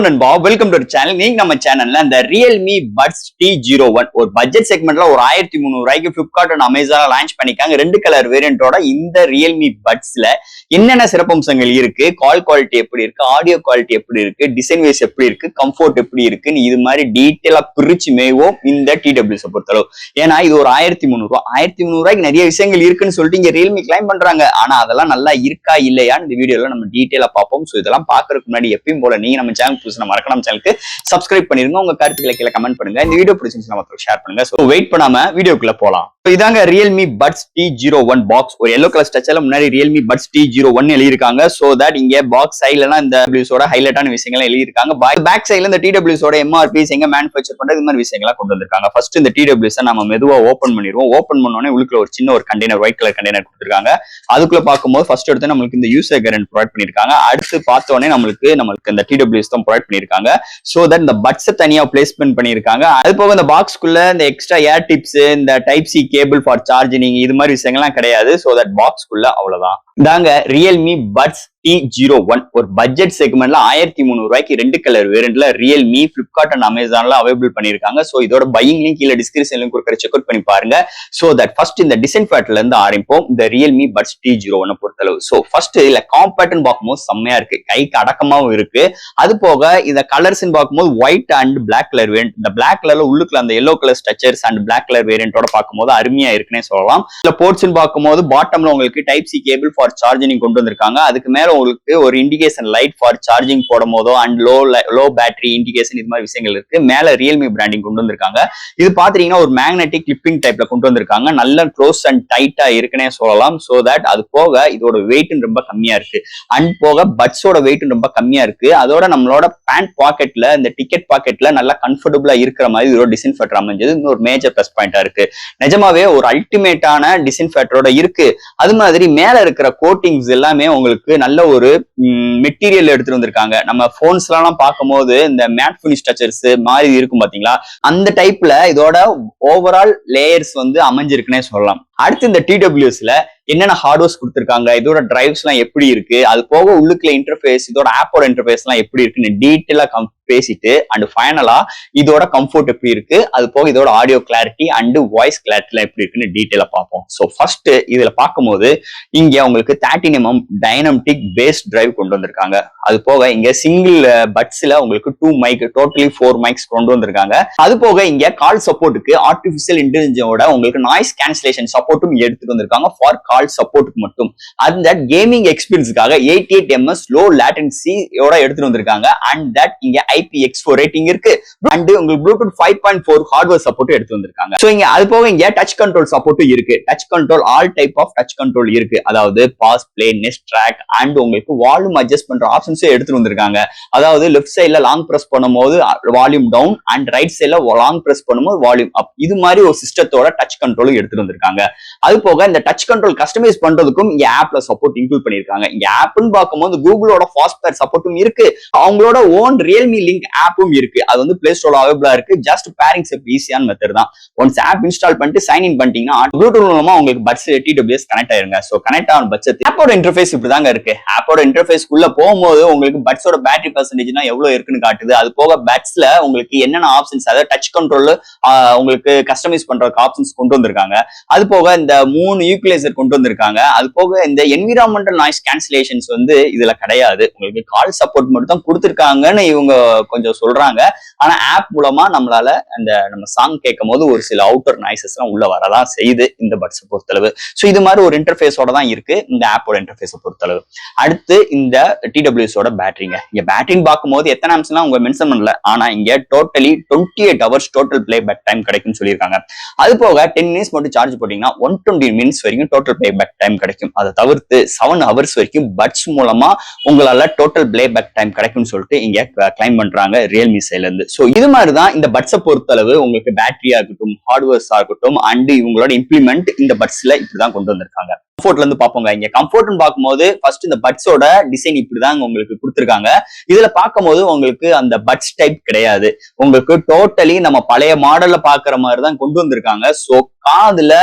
நண்பா welcome to channel. நீங்க நம்ம சேனல்ல இந்த ரியல்மி பட்ஸ் T01 ஒரு பட்ஜெட் செக்மெண்ட்ல ஒரு 1300 ரூபாய்க்கு பிளிப்கார்ட் அண்ட் அமேசான்ல லான்ச் பண்ணிருக்காங்க. 2 கலர் வேரியண்டோட இந்த ரியல்மி பட்ஸ்ல என்னென்ன சிறப்பம்சங்கள் இருக்கு, கால் குவாலிட்டி எப்படி இருக்கு, ஆடியோ குவாலிட்டி எப்படி இருக்கு, டிசைன் வைஸ் எப்படி இருக்கு, கம்ஃபோர்ட் எப்படி இருக்குன்னு இது மாதிரி டீட்டெயிலா பிரிச்சு மேவோம் இந்த TWS பொறுத்தளவு. ஏன்னா இது ஒரு 1300 ரூபாய் 1300 ரூபாய்க்கு நிறைய விஷயங்கள் இருக்குன்னு சொல்லிட்டு இங்க ரியல்மி கிளைம் பண்றாங்க. ஆனா அதெல்லாம் நல்லா இருக்கா இல்லையான்னு இந்த வீடியோல நம்ம டீட்டெயிலா பார்ப்போம். சோ இதெல்லாம் பாக்குறதுக்கு முன்னாடி எப்பயும் போல நீங்க நம்ம சேனல் மறக்காம சேனலுக்கு சப்ஸ்கிரைப் பண்ணிருங்க. உங்க கருத்துக்களை கீழே கமெண்ட் பண்ணுங்க. இந்த வீடியோ பிடிச்சிருந்துச்சுன்னா மத்தவங்களுக்கு ஷேர் பண்ணுங்க. சோ வெயிட் பண்ணாம வீடியோக்குள்ள போலாம். இதாங்க ரியல்மி பட்ஸ் T01 பாக்ஸ். ஒரு எல்லோ கலர் ஸ்ட்ரக்சர்ல முன்னாடி ரியல்மி பட்ஸ் T01 எழுதிருக்காங்க. சோ தட் இங்க பாக்ஸ் சைடுல இந்த TWS ஓட ஹைலைட்டான விஷயங்கள் எழுதிருக்காங்க. பேக் சைடுல இந்த TWS ஓட MRP எங்க மேனுஃபேக்சர் பண்றது இந்த மாதிரி விஷயங்களை கொண்டு வந்திருக்காங்க. ஃபர்ஸ்ட் இந்த TWS நம்ம மெதுவா ஓபன் பண்ணிடுவோம். ஓபன் பண்ணோனே உள்ளுக்குள்ள ஒரு சின்ன ஒரு கண்டெய்னர், ஒயிட் கலர் கண்டெய்னர் கொடுத்திருக்காங்க. அதுக்குள்ள பார்க்கும்போது ஃபர்ஸ்ட் எடுத்து நம்மளுக்கு இந்த யூசர் கேரண்ட் ப்ரொவைட் பண்ணிருக்காங்க. அடுத்து பார்த்தோன்னே நம்மளுக்கு இந்த TWS தான் ப்ரொவைட் பண்ணிருக்காங்க. சோ தட் இந்த பட்ஸ் தனியா பிளேஸ்மெண்ட் பண்ணிருக்காங்க. அது போக இந்த பாக்ஸ்க்குள்ள இந்த எக்ஸ்ட்ரா ஏர் டிப்ஸ், இந்த type C cable for charging இது மாதிரி விஷயங்கள்லாம் கிடையாது. சோ தட் பாக்ஸ்க்குள்ள அவ்வளவுதான். இதாங்க ரியல்மி பட்ஸ் T01 ஒரு பட்ஜெட் செக்மெண்ட்ல 1300 ரூபாய்க்கு 2 கலர் வேரியண்ட்ல ரியல்மி பிளிப்கார்ட் அண்ட் அமேசான்ல அவைலபிள் பண்ணிருக்காங்க. சோ இதோட பையிங் லிங்க் கீழே டிஸ்கிரிப்ஷன்ல கொடுக்குற செக் அவுட் பண்ணி பாருங்க. சோ தட் ஃபர்ஸ்ட் இந்த டிசைன் பேட்டர்ல இருந்து ஆரம்பிப்போம். இந்த ரியல்மி பட்ஸ் T01 பொறுத்தளவு. சோ ஃபர்ஸ்ட் இல்ல காம்பேக்ட்னு பார்க்கும்போது செம்மையா இருக்கு, கைக்கு அடக்கமாவும் இருக்கு. அது போக இந்த கலர்ஸ் பார்க்கும்போது white and black colour variant. இந்த பிளாக் கலர்ல உள்ளுக்குள்ள அந்த yellow colour structures and black colour வேரியண்டோட பார்க்கும்போது அருமையா இருக்குன்னே சொல்லலாம். இல்ல போர்ட்ஸ் பார்க்கும்போது பாட்டம்ல உங்களுக்கு type C cable for charging கொண்டு வந்திருக்காங்க. அதுக்கு மேல உங்களுக்கு ஒரு இண்டிகேஷன் லைட் ஃபார் சார்ஜிங் போடும் போதோ அண்ட் லோ பேட்டரி இண்டிகேஷன் இது மாதிரி விஷயங்கள் இருக்கு. மேல ரியல்மி பிராண்டிங் கொண்டு வந்திருக்காங்க. இது பாத்தீங்கன்னா ஒரு மேக்னெட்டிக் கிளிப்பிங் டைப்ல கொண்டு வந்திருக்காங்க. நல்ல க்ளோஸ் அண்ட் டைட்டா இருக்குன்னே சொல்லலாம். சோ தட் அது போக இதோட வெயிட் ரொம்ப கம்மியா இருக்கு. அண்ட் போக பட்ஸோட வெயிட் ரொம்ப கம்மியா இருக்கு. அதோட நம்மளோட பேண்ட் பாக்கெட்ல இந்த டிக்கெட் பாக்கெட்ல நல்லா கம்ஃபர்டபுளா இருக்கிற மாதிரி இதோட டிசைன் ஃபேக்டர் அமைஞ்சது ஒரு மேஜர் பிளஸ் பாயிண்டா இருக்கு. நிஜமாவே ஒரு அல்டிமேட்டான டிசைன் ஃபேக்டரோட இருக்கு. அது மாதிரி மேல இருக்கிற கோட்டிங்ஸ் எல்லாமே உங்களுக்கு நல்ல ஒரு மெட்டீரியல் எடுத்துட்டு வந்திருக்காங்க. நம்ம போன்ஸ் எல்லாம் பார்க்கும்போது இந்த மேட் பினிஷ் ஸ்ட்ரக்சர்ஸ் மாதிரி இருக்கும் பாத்தீங்களா, அந்த டைப்ல இதோட ஓவரால் லேயர்ஸ் அமைஞ்சிருக்குன்னே சொல்லலாம். அடுத்து இந்த TWSல என்னென்ன ஹார்ட்வேர்ஸ் கொடுத்திருக்காங்க, இதோட டிரைவ்ஸ் எல்லாம் எப்படி இருக்கு, அது போக உள்ளுக்குள்ள இன்டர்ஃபேஸ், இதோட ஆப்போட இன்டர்ஃபேஸ் எல்லாம் எப்படி இருக்குன்னு டீட்டெயிலா பேசிட்டு அண்ட் ஃபைனலா இதோட கம்ஃபோர்ட் எப்படி இருக்கு, அது போக இதோட audio clarity and voice clarity எல்லாம் எப்படி இருக்குன்னு டீட்டெயிலா பார்ப்போம். ஸோ ஃபர்ஸ்ட் இதுல பார்க்கும்போது இங்க உங்களுக்கு 13mm டைனமிக் பேஸ் டிரைவ் கொண்டு வந்திருக்காங்க. அது போக இங்க சிங்கிள் பட்ஸ்ல உங்களுக்கு 2 மைக், டோட்டலி 4 மைக்ஸ் கொண்டு வந்திருக்காங்க. அது போக இங்க கால் சப்போர்ட்டுக்கு ஆர்டிபிஷியல் இன்டெலிஜென்ஸோட உங்களுக்கு நாய்ஸ் கேன்சலேஷன் சப்போர்ட்டும் எடுத்துட்டு வந்திருக்காங்க ஃபார் கால் சப்போர்ட்டுக்கு மட்டும். அந்த கேமிங் எக்ஸ்பீரியன்ஸ்க்காக 88ms லோ லேட்டன்சியோட எடுத்துட்டு வந்திருக்காங்க. அண்ட் தட் இங்க IPX4 ரேட்டிங் இருக்கு. அண்ட் உங்களுக்கு ப்ளூடூத் 5.4 ஹார்ட்வேர் சப்போர்ட் எடுத்து வந்திருக்காங்க. சோ இங்க அது போக இங்க டச் கண்ட்ரோல் சப்போர்ட்டும் இருக்கு. Touch control all type of touch control இருக்கு. அதாவது pause, play, next track and உங்களுக்கு வால்யூம் அட்ஜஸ்ட் பண்ற ஆப்ஷன்ஸ் எடுத்துட்டு வந்திருக்காங்க. அதாவது லெஃப்ட் சைடுல லாங் பிரஸ் பண்ணும்போது வால்யூம் டவுன் அண்ட் ரைட் சைடுல லாங் பிரஸ் பண்ணும்போது வால்யூம் அப், இது மாதிரி ஒரு சிஸ்டத்தோட டச் கண்ட்ரோலும் எடுத்துட்டு வந்திருக்காங்க. அது போக இந்த டச் கண்ட்ரோல் கஸ்டமைஸ் பண்றதுக்கும் இங்க ஆப்ல சப்போர்ட் இன்க்ளூட் பண்ணிருக்காங்க. இங்க ஆப்னு பார்க்கும்போது கூகுளோட ஃபாஸ்ட்வேர் சப்போர்ட்டும் இருக்கு. அவங்களோட ஓன் ரியல்மி லிங்க் ஆப்பும் இருக்கு. அது பிளே ஸ்டோர்ல அவைலபிளா இருக்கு. ஜஸ்ட் பேரிங் ஈஸியான மெத்தட் தான். ஒன்ஸ் ஆப் இன்ஸ்டால் பண்ணிட்டு சைன் இன் பண்ணிட்டீங்கன்னா ப்ளூடூத் மூலமா உங்களுக்கு பட்ஸ் TWS கனெக்ட் ஆயிருங்க. சோ கனெக்ட் ஆன பட்சத்து ஆப்போட இன்டர்ஃபேஸ் இப்படிதாங்க இருக்கு. ஆப்போட இன்டர்ஃபேஸ் உள்ள போகும்போது உங்களுக்கு பட்ஸோட பேட்டரி பர்சன்டேஜ்னா எவ்வளவு இருக்குன்னு காட்டுது. அது போக பட்ஸ்ல உங்களுக்கு என்னென்ன ஆப்ஷன்ஸ், அதாவது டச் கண்ட்ரோல் உங்களுக்கு கஸ்டமைஸ் பண்றதுக்கு ஆப்ஷன்ஸ் கொண்டு வந்திருக்காங்க. அது போக இந்த 3 ஈக்குவலைசர் கொண்டு வந்திருக்காங்க. அது போக இந்த என்விரான்மெண்டல் நாய்ஸ் கேன்சலேஷன்ஸ் இதுல கிடையாது. உங்களுக்கு கால் சப்போர்ட் மட்டும் தான் கொடுத்திருக்காங்கன்னு இவங்க கொஞ்சம் சொல்றாங்க. ஆனா ஆப் மூலமா நம்மளால நம்ம சாங் கேட்கும் போது ஒரு சில அவுட்டர் நாய்ஸஸ் எல்லாம் உள்ள வரதான் செய்யுது இந்த பட்ஸ் பொறுத்தளவு. சோ இது மாதிரி ஒரு இன்டர்ஃபேஸோட தான் இருக்கு இந்த ஆப்போட இன்டர்ஃபேஸ் பொறுத்தளவு. அடுத்து இந்த TWS ஓட பேட்டரிங்க. இங்க பேட்டரின்னு பார்க்கும்போது எத்தனை ஆம்ஸ்லாம் உங்க மென்ஷன் பண்ணல. ஆனா இங்க totally 28 hours total playback time கிடைக்கும்னு சொல்லியிருக்காங்க. அது போக 10 மினிட்ஸ் மட்டும் சார்ஜ் போட்டீங்கன்னா 120 மினிட்ஸ் வரைக்கும் டோட்டல் பிளே பேக் டைம் கிடைக்கும். அதை தவிர்த்து 7 ஹவர்ஸ் வரைக்கும் பட்ஸ் மூலமா உங்களால டோட்டல் பிளே பேக் டைம் கிடைக்கும்னு சொல்லிட்டு இங்க கிளைம் பண்றாங்க ரியல்மி சைட்ல இருந்து. சோ இது மாதிரி தான் இந்த பட்ஸை பொறுத்தளவு உங்களுக்கு பேட்டரியா இருக்கட்டும், ஹார்ட்வேர்ஸா இருக்கட்டும் அண்ட் இவங்களோட இம்ப்ளிமெண்ட் இந்த பட்ஸ்ல இப்படிதான் கொண்டு வந்திருக்காங்க. கம்ஃபோர்ட்ல இருந்து பாப்போங்க. இங்க கம்ஃபோர்ட்னு பார்க்கும்போது ஃபர்ஸ்ட் இந்த பட்ஸோட டிசைன் இப்படிதான் உங்களுக்கு கொடுத்திருக்காங்க. இதுல பார்க்கும்போது உங்களுக்கு அந்த பட்ஸ் டைப் கிடையாது. உங்களுக்கு டோட்டலி நம்ம பழைய மாடல்ல பாக்குற மாதிரி தான் கொண்டு வந்திருக்காங்க. சோ காதுல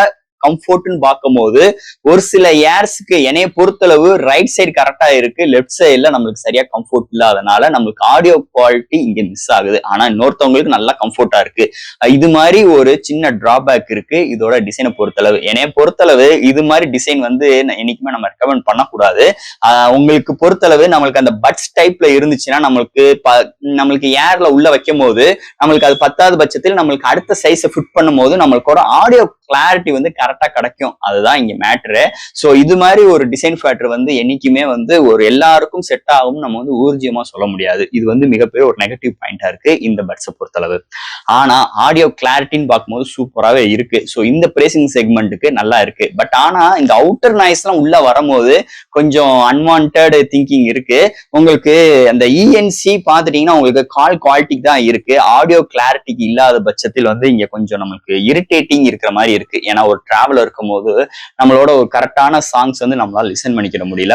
கம்ஃபோர்ட்னு பார்க்கும்போது ஒரு சில ஏர்ஸ்க்கு என்னைய பொறுத்தளவு ரைட் சைடு கரெக்டா இருக்கு, லெஃப்ட் சைடுல நம்மளுக்கு சரியா கம்ஃபோர்ட் இல்லாதனால நம்மளுக்கு ஆடியோ குவாலிட்டி இங்க மிஸ் ஆகுது. ஆனா இன்னொருத்தவங்களுக்கு நல்லா கம்ஃபோர்ட்டா இருக்கு. இது மாதிரி ஒரு சின்ன டிராபேக் இருக்கு இதோட டிசைனை பொறுத்தளவு. என்னைய பொறுத்தளவு இது மாதிரி டிசைன் வந்து என்னைக்குமே நம்ம ரெக்கமெண்ட் பண்ணக்கூடாது. உங்களுக்கு பொறுத்தளவு நம்மளுக்கு அந்த பட்ஸ் டைப்ல இருந்துச்சுன்னா நம்மளுக்கு ஏர்ல உள்ள வைக்கும் போது நம்மளுக்கு அது பத்தாவது பட்சத்தில் நம்மளுக்கு அடுத்த சைஸை ஃபிட் பண்ணும் போது நம்மளுக்கு ஒரு ஆடியோ கிளாரிட்டி வந்து கரெக்டா கிடைக்கும். அதுதான் இங்க மேட்ரு. சோ இது மாதிரி ஒரு டிசைன் ஃபேக்டர் வந்து என்னைக்குமே வந்து ஒரு எல்லாருக்கும் செட் ஆகும் நம்ம வந்து ஊர்ஜியமா சொல்ல முடியாது. இது வந்து மிகப்பெரிய ஒரு நெகட்டிவ் பாயிண்டா இருக்கு இந்த பட்ஸை பொறுத்தளவு. ஆனா ஆடியோ கிளாரிட்டின்னு பார்க்கும்போது சூப்பராகவே இருக்கு. ஸோ இந்த பிரேசிங் செக்மெண்ட்டுக்கு நல்லா இருக்கு. பட் ஆனா இந்த அவுட்டர் நாய்ஸ் எல்லாம் உள்ள வரும்போது கொஞ்சம் அன்வான்ட் திங்கிங் இருக்கு. உங்களுக்கு அந்த இஎன்சி பாத்துட்டீங்கன்னா உங்களுக்கு கால் குவாலிட்டிக்கு தான் இருக்கு, ஆடியோ கிளாரிட்டிக்கு இல்லாத பட்சத்தில் வந்து இங்க கொஞ்சம் நமக்கு இரிட்டேட்டிங் இருக்கிற மாதிரி இருக்கு. ஏன்னா ஒரு டிராவல் இருக்கும் போது நம்மளோட ஒரு கரெக்டான சாங்ஸ் வந்து நம்மளால லிசன் பண்ணிக்கிற முடியல.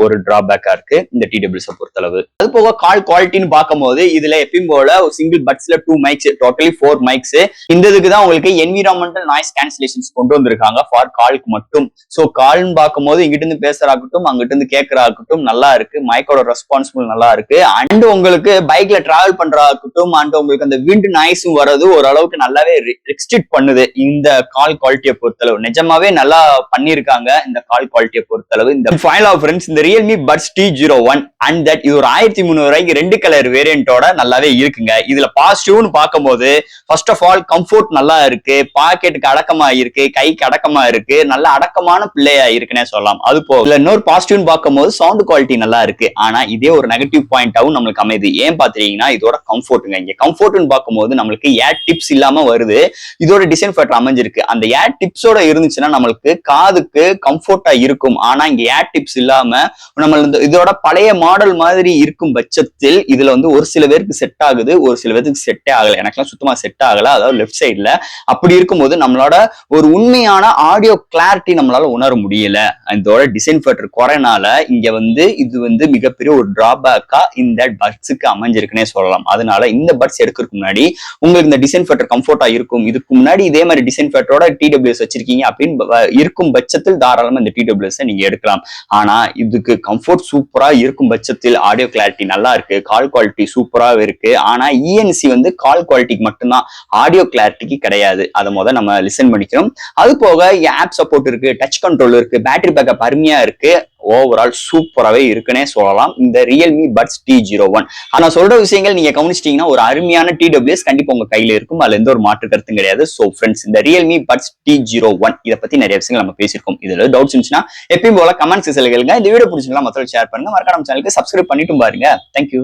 ஒரு டிராபேக்கா இருக்கு இந்த டிடபிள்யூஎஸ் பொறுத்தளவு. அது போக கால் குவாலிட்டின்னு பார்க்கும்போது இதுல எப்பயும் போல ஒரு சிங்கிள் பட்ஸ்ல 2 மைக்ஸ், டோட்டலி 4 மைக்ஸ். இந்த இதுக்கு தான் உங்களுக்கு என்விரான்மெண்டல் நாய்ஸ் கேன்சலேஷன்ஸ் கொண்டு வந்திருக்காங்க ஃபார் காலுக்கு மட்டும். சோ கால்னு பார்க்கும்போது இங்கிட்ட இருந்து பேசுறாகட்டும் அங்கிட்ட இருந்து கேட்கறாகட்டும் நல்லா இருக்கு, மைக்கோட ரெஸ்பான்சிபிள் நல்லா இருக்கு. அண்ட் உங்களுக்கு பைக்ல டிராவல் பண்றாகட்டும் அண்ட் உங்களுக்கு அந்த விண்ட் நாய்ஸும் வர்றது ஓரளவுக்கு நல்லாவே ரெஸ்ட்ரிக்ட் பண்ணுது இந்த கால் குவாலிட்டியை பொறுத்தளவு. நிஜமாவே நல்லா பண்ணிருக்காங்க இந்த கால் குவாலிட்டியை பொறுத்தளவு. இந்த ஃபைனல் ஆஃப் ஃப்ரெண்ட்ஸ் இந்த Realme buds T01 and that இது ஒரு 1300 ரூபாய்க்கு 2 கலர் வேரியண்டோட நல்லாவே இருக்குங்க. இதுல பாசிட்டிவ்னு பார்க்கும்போது ஃபர்ஸ்ட் ஆஃப் ஆல் கம்ஃபோர்ட் நல்லா இருக்கு, பாக்கெட்டுக்கு அடக்கமா இருக்கு, கைக்கு அடக்கமா இருக்கு, நல்ல அடக்கமான பிள்ளையா இருக்குன்னே சொல்லலாம். அது போக இதுல இன்னொரு பாசிட்டிவ்னு பார்க்கும்போது சவுண்ட் குவாலிட்டி நல்லா இருக்கு. ஆனா இதே ஒரு நெகட்டிவ் பாயிண்டாவும் நம்மளுக்கு அமையுது. ஏன் பாத்தீங்கன்னா இதோட கம்ஃபோர்ட்டுங்க. இங்க கம்ஃபோர்ட்னு பார்க்கும்போது நம்மளுக்கு ஏர் டிப்ஸ் இல்லாம வருது. இதோட டிசைன் ஃபேக்டர் அமைஞ்சிருக்கு. அந்த ஏர் டிப்ஸோட இருந்துச்சுன்னா நம்மளுக்கு காதுக்கு கம்ஃபோர்ட்டா இருக்கும். ஆனா இங்க ஏர் டிப்ஸ் இல்லாம நம்ம இதோட பழைய மாடல் மாதிரி இருக்கும் பட்சத்தில் இதுல வந்து ஒரு சில பேருக்கு செட் ஆகுது, ஒரு சில பேருக்கு செட்டே ஆகல. எனக்குலாம் சுத்தமா செட் ஆகல, அதாவது லெஃப்ட் சைட்ல. அப்படி இருக்கும்போது நம்மளோட ஒரு உண்மையான ஆடியோ கிளாரிட்டி நம்மளால உணர முடியல. இதோட டிசைன் ஃபேக்டர் குறைனால இங்க வந்து இது வந்து மிகப்பெரிய ஒரு டிராபேக்கா இந்த பட்ஸுக்கு அமைஞ்சிருக்குன்னே சொல்லலாம். அதனால இந்த பட்ஸ் எடுக்கிறதுக்கு முன்னாடி உங்களுக்கு இந்த டிசைன் ஃபேக்டர் கம்ஃபோர்ட்டா இருக்கும், இதுக்கு முன்னாடி இதே மாதிரி டிசைன் ஃபேக்டரோட டிடபிள்யூஎஸ் வச்சிருக்கீங்க அப்படின்னு இருக்கும் பட்சத்தில் தாராளமா இந்த டிடபிள்யூஎஸ் நீங்க எடுக்கலாம். ஆனா இதுக்கு கம்ஃபோர்ட் சூப்பரா இருக்கும் பட்சத்தில் ஆடியோ கிளாரிட்டி நல்லா இருக்கு, கால் குவாலிட்டி சூப்பராக இருக்கு. ஆனா இஎன்சி வந்து கால் குவாலிட்டிக்கு மட்டும்தான், ஆடியோ கிளாரிட்டிக்கு கிடையாது. அதை முதல்ல நம்ம லிசன் பண்ணிக்கணும். அது போக ஆப் சப்போர்ட் இருக்கு, டச் கண்ட்ரோல் இருக்கு, பேட்டரி பேக்கப் அருமையா இருக்கு. ஓவரால் சூப்பராகவே இருக்குன்னே சொல்லலாம் இந்த ரியல்மி பட்ஸ் T01. ஆனா சொல்ற விஷயங்கள் நீங்க கவனிச்சிட்டீங்கன்னா ஒரு அருமையான டிடபிள்யூஎஸ் கண்டிப்பா உங்க கையில இருக்கும், அதுல எந்த ஒரு மாற்று கருத்தும் கிடையாது. சோ ஃப்ரெண்ட்ஸ் இந்த ரியல்மி பட்ஸ் T01 இதை பத்தி நிறைய விஷயங்கள் நம்ம பேசியிருக்கோம். இதுல டவுட்ஸ் இருந்துச்சுன்னா எப்பயும் போல கமெண்ட்ஸ் கேளுங்க. இந்த வீடியோ பிடிச்சிருந்தா மத்தவங்க ஷேர் பண்ணுங்க, மறக்காம சேனலுக்கு சப்ஸ்கிரைப் பண்ணிட்டும் பாருங்க. தேங்க்யூ.